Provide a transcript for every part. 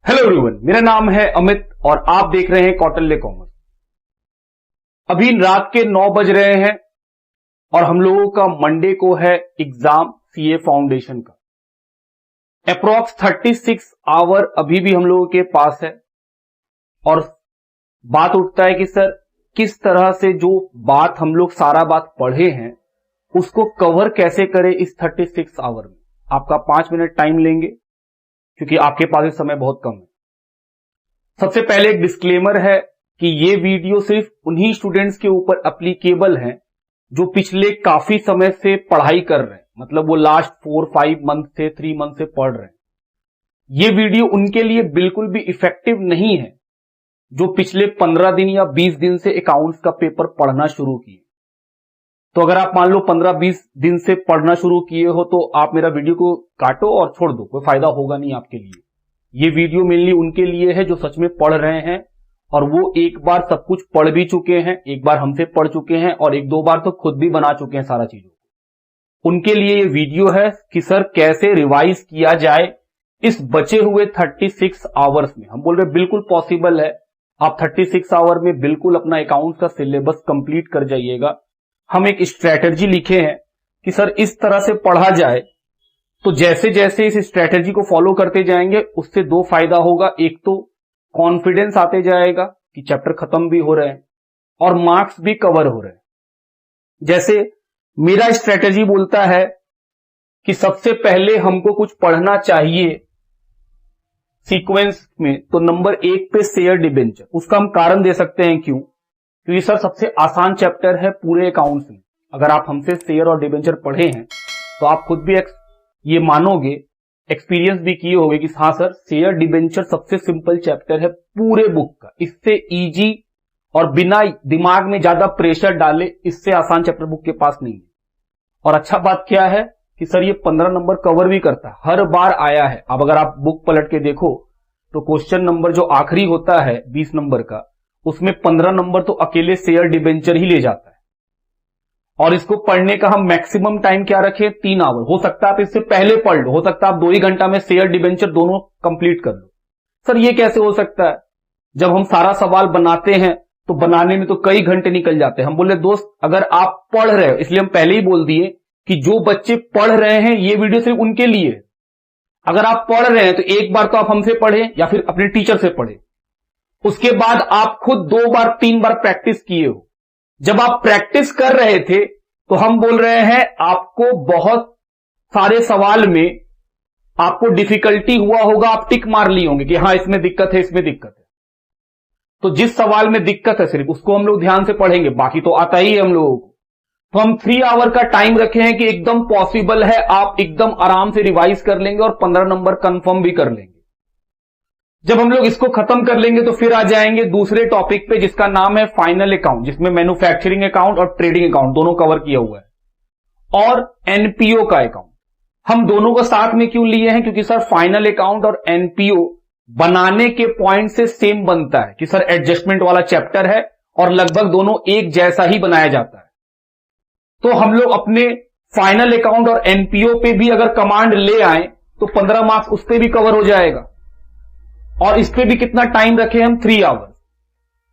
Hello everyone, मेरा नाम है अमित और आप देख रहे हैं कौटिल्य कॉमर्स। अभी रात के 9 बज रहे हैं और हम लोगों का मंडे को है एग्जाम सीए फाउंडेशन का। अप्रॉक्स 36 आवर अभी भी हम लोगों के पास है और बात उठता है कि सर किस तरह से जो बात हम लोग सारा बात पढ़े हैं उसको कवर कैसे करें इस 36 आवर में। आपका 5 मिनट टाइम लेंगे क्योंकि आपके पास इस समय बहुत कम है। सबसे पहले एक डिस्क्लेमर है कि ये वीडियो सिर्फ उन्हीं स्टूडेंट्स के ऊपर एप्लीकेबल है जो पिछले काफी समय से पढ़ाई कर रहे हैं, मतलब वो लास्ट 4-5 मंथ से 3 मंथ से पढ़ रहे हैं। ये वीडियो उनके लिए बिल्कुल भी इफेक्टिव नहीं है जो पिछले 15 दिन या 20 दिन से अकाउंट्स का पेपर पढ़ना शुरू किए। तो अगर आप मान लो 15-20 दिन से पढ़ना शुरू किए हो तो आप मेरा वीडियो को काटो और छोड़ दो, कोई फायदा होगा नहीं आपके लिए। ये वीडियो मेनली उनके लिए है जो सच में पढ़ रहे हैं और वो एक बार सब कुछ पढ़ भी चुके हैं, एक बार हमसे पढ़ चुके हैं और 1-2 बार तो खुद भी बना चुके हैं सारा चीजों को। उनके लिए ये वीडियो है कि सर कैसे रिवाइज किया जाए इस बचे हुए 36 आवर्स में। हम बोल रहे बिल्कुल पॉसिबल है, आप 36 आवर में बिल्कुल अपना अकाउंट का सिलेबस कंप्लीट कर जाइएगा। हम एक स्ट्रैटेजी लिखे हैं कि सर इस तरह से पढ़ा जाए तो जैसे जैसे इस स्ट्रैटेजी को फॉलो करते जाएंगे उससे 2 फायदा होगा। एक तो कॉन्फिडेंस आते जाएगा कि चैप्टर खत्म भी हो रहे हैं और मार्क्स भी कवर हो रहे हैं। जैसे मेरा स्ट्रैटेजी बोलता है कि सबसे पहले हमको कुछ पढ़ना चाहिए सीक्वेंस में, तो नंबर 1 पे शेयर डिबेंचर। उसका हम कारण दे सकते हैं क्योंकि सर सबसे आसान चैप्टर है पूरे अकाउंट्स में। अगर आप हमसे शेयर और डिबेंचर पढ़े हैं तो आप खुद भी ये मानोगे, एक्सपीरियंस भी किए होंगे कि हाँ सर शेयर डिबेंचर सबसे सिंपल चैप्टर है पूरे बुक का। इससे इजी और बिना दिमाग में ज्यादा प्रेशर डाले इससे आसान चैप्टर बुक के पास नहीं है। और अच्छा बात क्या है कि सर ये 15 नंबर कवर भी करता है, हर बार आया है। अब अगर आप बुक पलट के देखो तो क्वेश्चन नंबर जो आखिरी होता है 20 नंबर का, उसमें 15 नंबर तो अकेले शेयर डिबेंचर ही ले जाता है। और इसको पढ़ने का हम मैक्सिमम टाइम क्या रखें, 3 आवर। हो सकता है आप इससे पहले पढ़ लो, हो सकता है आप 2 ही घंटा में शेयर डिबेंचर दोनों कंप्लीट कर लो। सर ये कैसे हो सकता है? जब हम सारा सवाल बनाते हैं तो बनाने में तो कई घंटे निकल जाते हैं। हम बोले दोस्त अगर आप पढ़ रहे हो, इसलिए हम पहले ही बोल दिए कि जो बच्चे पढ़ रहे हैं ये वीडियो सिर्फ उनके लिए है। अगर आप पढ़ रहे हैं तो एक बार तो आप हमसे पढ़े या फिर अपने टीचर से पढ़े, उसके बाद आप खुद 2 बार 3 बार प्रैक्टिस किए हो। जब आप प्रैक्टिस कर रहे थे तो हम बोल रहे हैं आपको बहुत सारे सवाल में आपको डिफिकल्टी हुआ होगा, आप टिक मार ली होंगे कि हाँ इसमें दिक्कत है, इसमें दिक्कत है। तो जिस सवाल में दिक्कत है सिर्फ उसको हम लोग ध्यान से पढ़ेंगे, बाकी तो आता ही है हम लोगों को। तो हम 3 आवर का टाइम रखे हैं कि एकदम पॉसिबल है, आप एकदम आराम से रिवाइज कर लेंगे और 15 नंबर कंफर्म भी कर लेंगे। जब हम लोग इसको खत्म कर लेंगे तो फिर आ जाएंगे दूसरे टॉपिक पे जिसका नाम है फाइनल अकाउंट, जिसमें मैन्युफैक्चरिंग अकाउंट और ट्रेडिंग अकाउंट दोनों कवर किया हुआ है, और एनपीओ का अकाउंट। हम दोनों को साथ में क्यों लिए हैं? क्योंकि सर फाइनल अकाउंट और एनपीओ बनाने के पॉइंट से सेम बनता है कि सर एडजस्टमेंट वाला चैप्टर है और लगभग दोनों एक जैसा ही बनाया जाता है। तो हम लोग अपने फाइनल अकाउंट और एनपीओ पे भी अगर कमांड ले आए तो 15 मार्क्स उस पर भी कवर हो जाएगा। और इस पे भी कितना टाइम रखे हम, 3 आवर।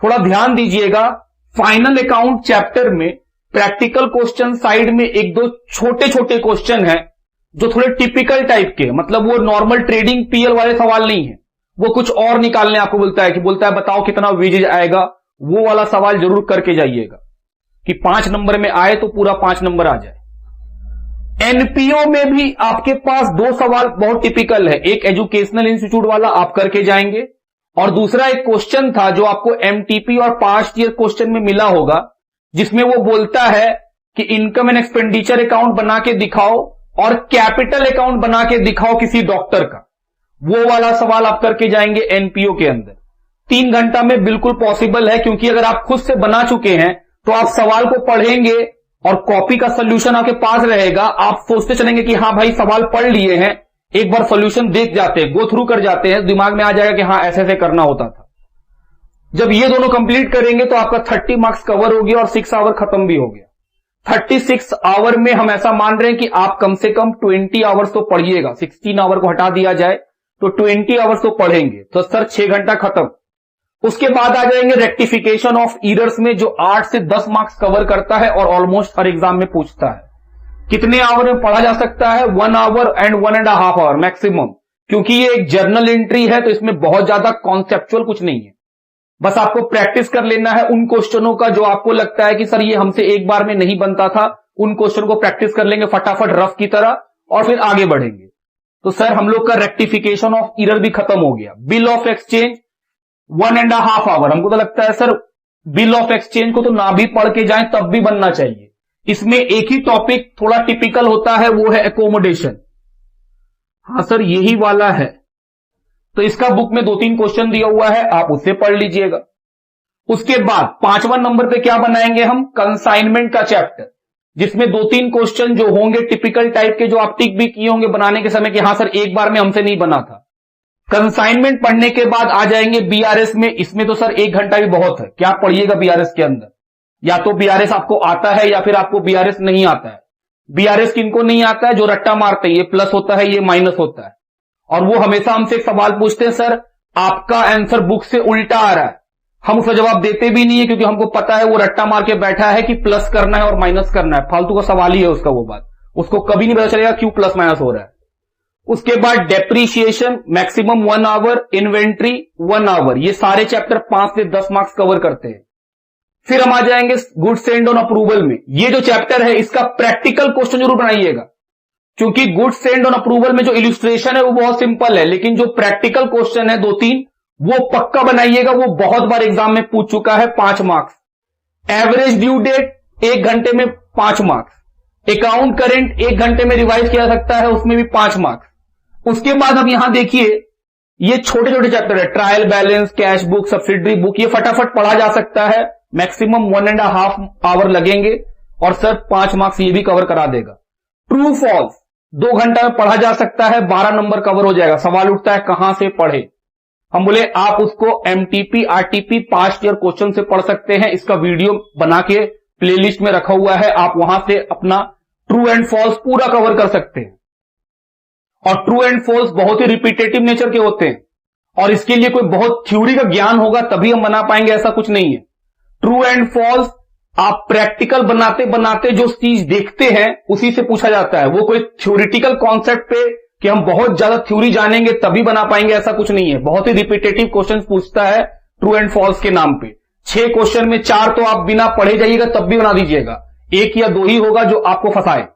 थोड़ा ध्यान दीजिएगा, फाइनल अकाउंट चैप्टर में प्रैक्टिकल क्वेश्चन साइड में 1-2 छोटे छोटे क्वेश्चन हैं जो थोड़े टिपिकल टाइप के, मतलब वो नॉर्मल ट्रेडिंग पीएल वाले सवाल नहीं है, वो कुछ और निकालने आपको बोलता है बताओ कितना वेजेज आएगा। वो वाला सवाल जरूर करके जाइएगा कि 5 नंबर में आए तो पूरा 5 नंबर आ जाए। एनपीओ में भी आपके पास 2 सवाल बहुत टिपिकल है, एक एजुकेशनल इंस्टीट्यूट वाला आप करके जाएंगे और दूसरा एक क्वेश्चन था जो आपको एमटीपी और पास्ट ईयर क्वेश्चन में मिला होगा, जिसमें वो बोलता है कि इनकम एंड एक्सपेंडिचर अकाउंट बना के दिखाओ और कैपिटल अकाउंट बना के दिखाओ किसी डॉक्टर का। वो वाला सवाल आप करके जाएंगे एनपीओ के अंदर। 3 घंटा में बिल्कुल पॉसिबल है, क्योंकि अगर आप खुद से बना चुके हैं तो आप सवाल को पढ़ेंगे और कॉपी का सोल्यूशन आपके पास रहेगा। आप सोचते चलेंगे कि हाँ भाई सवाल पढ़ लिए हैं, एक बार सोल्यूशन देख जाते हैं, गो थ्रू कर जाते हैं, दिमाग में आ जाएगा कि हाँ ऐसे ऐसे करना होता था। जब ये दोनों कंप्लीट करेंगे तो आपका 30 मार्क्स कवर हो गया और 6 आवर खत्म भी हो गया। 36 आवर में हम ऐसा मान रहे हैं कि आप कम से कम 20 आवर्स तो पढ़िएगा। 16 आवर को हटा दिया जाए तो 20 आवर्स तो पढ़ेंगे, तो सर 6 घंटा खत्म। उसके बाद आ जाएंगे रेक्टिफिकेशन ऑफ एरर्स में, जो 8 से 10 मार्क्स कवर करता है और ऑलमोस्ट हर एग्जाम में पूछता है। कितने आवर में पढ़ा जा सकता है? 1 आवर एंड 1.5 आवर मैक्सिमम, क्योंकि ये एक जर्नल एंट्री है तो इसमें बहुत ज्यादा कॉन्सेप्चुअल कुछ नहीं है। बस आपको प्रैक्टिस कर लेना है उन क्वेश्चनों का जो आपको लगता है कि सर ये हमसे एक बार में नहीं बनता था, उन क्वेश्चन को प्रैक्टिस कर लेंगे फटाफट रफ की तरह और फिर आगे बढ़ेंगे। तो सर हम लोग का रेक्टिफिकेशन ऑफ एरर भी खत्म हो गया। बिल ऑफ एक्सचेंज 1.5 आवर, हमको तो लगता है सर बिल ऑफ एक्सचेंज को तो ना भी पढ़ के जाएं तब भी बनना चाहिए। इसमें एक ही टॉपिक थोड़ा टिपिकल होता है, वो है एकोमोडेशन। हाँ सर यही वाला है, तो इसका बुक में 2-3 क्वेश्चन दिया हुआ है, आप उससे पढ़ लीजिएगा। उसके बाद 5वां नंबर पे क्या बनाएंगे हम? कंसाइनमेंट का चैप्टर, जिसमें 2-3 क्वेश्चन जो होंगे टिपिकल टाइप के, जो आप टिक भी किए होंगे बनाने के समय कि हाँ सर एक बार में हमसे नहीं बना था। कंसाइनमेंट पढ़ने के बाद आ जाएंगे बीआरएस में। इसमें तो सर 1 घंटा भी बहुत है। क्या पढ़िएगा बीआरएस के अंदर? या तो बीआरएस आपको आता है या फिर आपको बीआरएस नहीं आता है। बीआरएस किनको नहीं आता है? जो रट्टा मारते हैं, ये प्लस होता है ये माइनस होता है, और वो हमेशा हमसे एक सवाल पूछते हैं, सर आपका आंसर बुक से उल्टा आ रहा है। हम उसका जवाब देते भी नहीं है, क्योंकि हमको पता है वो रट्टा मार के बैठा है कि प्लस करना है और माइनस करना है। फालतू का सवाल ही है उसका, वो बात उसको कभी नहीं पता चलेगा क्यों प्लस माइनस हो रहा है। उसके बाद depreciation maximum 1 hour, inventory 1 hour, ये सारे चैप्टर 5 से 10 मार्क्स कवर करते हैं। फिर हम आ जाएंगे गुड्स एंड ऑन अप्रूवल में। ये जो चैप्टर है इसका प्रैक्टिकल क्वेश्चन जरूर बनाइएगा, क्योंकि गुड्स एंड ऑन अप्रूवल में जो इलस्ट्रेशन है वो बहुत सिंपल है, लेकिन जो प्रैक्टिकल क्वेश्चन है 2-3 वो पक्का बनाइएगा। वो बहुत बार एग्जाम में पूछ चुका है, 5 मार्क्स। एवरेज ड्यू डेट 1 घंटे में 5 मार्क्स। अकाउंट करेंट 1 घंटे में रिवाइज किया सकता है, उसमें भी 5 मार्क्स। उसके बाद अब यहां देखिए ये छोटे छोटे चैप्टर है, trial balance, cash book, subsidiary book, ये फटाफट पढ़ा जा सकता है। मैक्सिमम 1.5 आवर लगेंगे और सर 5 मार्क्स ये भी कवर करा देगा। ट्रू फॉल्स 2 घंटा में पढ़ा जा सकता है, 12 नंबर कवर हो जाएगा। सवाल उठता है कहां से पढ़े? हम बोले आप उसको MTP RTP past year question से पढ़ सकते हैं। इसका वीडियो बना के प्लेलिस्ट में रखा हुआ है, आप वहां से अपना ट्रू एंड फॉल्स पूरा कवर कर सकते हैं। और ट्रू एंड फॉल्स बहुत ही रिपीटेटिव नेचर के होते हैं, और इसके लिए कोई बहुत थ्योरी का ज्ञान होगा तभी हम बना पाएंगे, ऐसा कुछ नहीं है। ट्रू एंड फॉल्स आप प्रैक्टिकल बनाते बनाते जो चीज देखते हैं उसी से पूछा जाता है। वो कोई थ्योरिटिकल कॉन्सेप्ट पे कि हम बहुत ज्यादा थ्योरी जानेंगे तभी बना पाएंगे, ऐसा कुछ नहीं है। बहुत ही रिपीटेटिव क्वेश्चन पूछता है ट्रू एंड फॉल्स के नाम पे। 6 क्वेश्चन में 4 तो आप बिना पढ़े जाइएगा तब भी बना दीजिएगा, 1 या 2 ही होगा जो आपको फंसाए।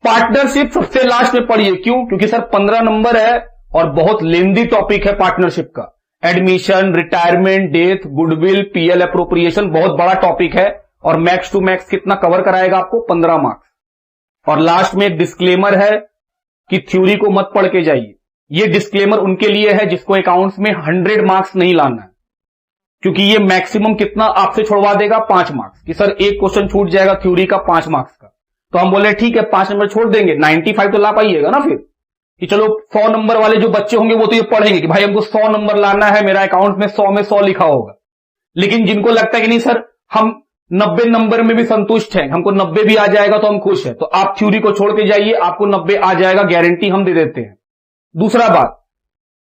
पार्टनरशिप सबसे लास्ट में पढ़िए। क्यों? क्योंकि सर 15 नंबर है और बहुत लेंदी टॉपिक है पार्टनरशिप का। Admission, retirement, death, goodwill, PL appropriation, बहुत बड़ा टॉपिक है, और मैक्स टू मैक्स कितना कवर कराएगा आपको? 15 मार्क्स। और लास्ट में एक डिस्क्लेमर है कि थ्योरी को मत पढ़ के जाइए। ये डिस्क्लेमर उनके लिए है जिसको अकाउंट्स में 100 मार्क्स नहीं लाना है, क्योंकि ये मैक्सिमम कितना आपसे छोड़वा देगा? 5 मार्क्स। कि सर एक क्वेश्चन छूट जाएगा थ्योरी का 5 मार्क्स का, तो हम बोले ठीक है 5 नंबर छोड़ देंगे, 95 तो ला पाइएगा ना फिर, कि चलो 100 नंबर वाले जो बच्चे होंगे वो तो ये पढ़ेंगे कि भाई हमको 100 नंबर लाना है, मेरा अकाउंट में 100 लिखा होगा। लेकिन जिनको लगता है कि नहीं सर हम 90 नंबर में भी संतुष्ट हैं, हमको 90 भी आ जाएगा तो हम खुश हैं, तो आप थ्योरी को छोड़ के जाइए, आपको 90 आ जाएगा, गारंटी हम दे देते हैं। दूसरा बात,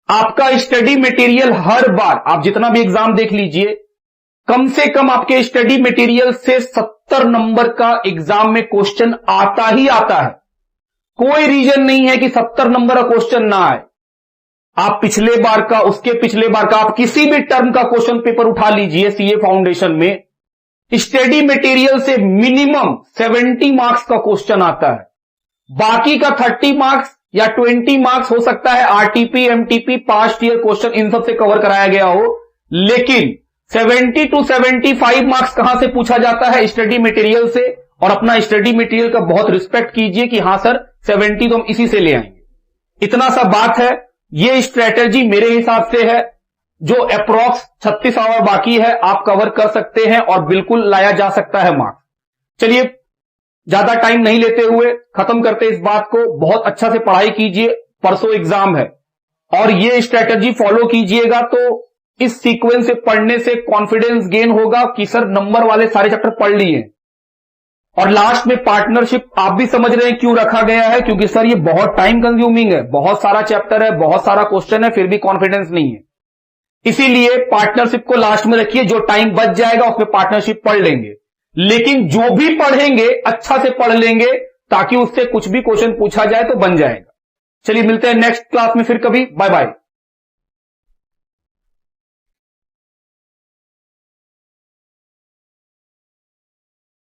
आपका स्टडी मटेरियल हर बार आप जितना भी एग्जाम देख लीजिए, कम से कम आपके स्टडी मटेरियल से 70 नंबर का एग्जाम में क्वेश्चन आता ही आता है। कोई रीजन नहीं है कि 70 नंबर का क्वेश्चन ना आए। आप पिछले बार का, उसके पिछले बार का, आप किसी भी टर्म का क्वेश्चन पेपर उठा लीजिए सीए फाउंडेशन में, स्टडी मटेरियल से मिनिमम 70 मार्क्स का क्वेश्चन आता है। बाकी का 30 मार्क्स या 20 मार्क्स हो सकता है RTP, MTP, past year question in सब से कवर कराया गया हो, लेकिन 70 to 75 मार्क्स कहां से पूछा जाता है? स्टडी मटेरियल से। और अपना स्टडी मटेरियल का बहुत रिस्पेक्ट कीजिए कि हां सर 70 तो हम इसी से ले आएंगे। इतना सा बात है। ये स्ट्रेटेजी मेरे हिसाब से है जो अप्रॉक्स 36 आवर बाकी है आप कवर कर सकते हैं और बिल्कुल लाया जा सकता है मार्क्स। चलिए ज्यादा टाइम नहीं लेते हुए खत्म करते इस बात को। बहुत अच्छा से पढ़ाई कीजिए, परसों एग्जाम है, और ये स्ट्रेटेजी फॉलो कीजिएगा तो इस सीक्वेंस से पढ़ने से कॉन्फिडेंस गेन होगा कि सर नंबर वाले सारे चैप्टर पढ़ लिए। और लास्ट में पार्टनरशिप आप भी समझ रहे हैं क्यों रखा गया है, क्योंकि सर ये बहुत टाइम कंज्यूमिंग है, बहुत सारा चैप्टर है, बहुत सारा क्वेश्चन है, फिर भी कॉन्फिडेंस नहीं है, इसीलिए पार्टनरशिप को लास्ट में रखिए। जो टाइम बच जाएगा उसमें पार्टनरशिप पढ़ लेंगे, लेकिन जो भी पढ़ेंगे अच्छा से पढ़ लेंगे ताकि उससे कुछ भी क्वेश्चन पूछा जाए तो बन जाएगा। चलिए मिलते हैं नेक्स्ट क्लास में फिर कभी। Bye bye.